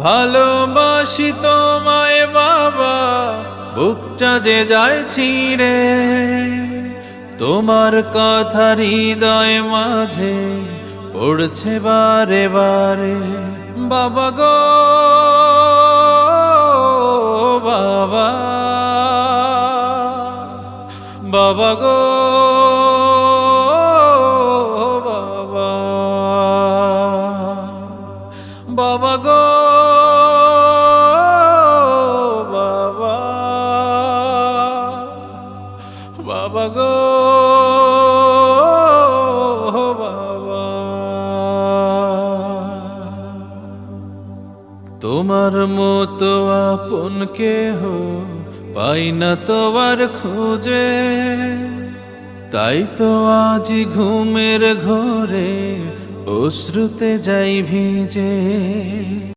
ভালোবাসি তোমায় বাবা, বুকটা যে যায় ছিঁড়ে, তোমার কথা হৃদয় মাঝে পড়ছে বারে বারে। বাবা গো বাবা, বাবা গো বাবা, বাবা গো বাবা, বাবা গো বাবা। তোমার মতো আপন কেহ পাই না তোমার খোঁজে, তাই তো আজ ঘুমের ঘরে অশ্রুতে যাই ভিজে।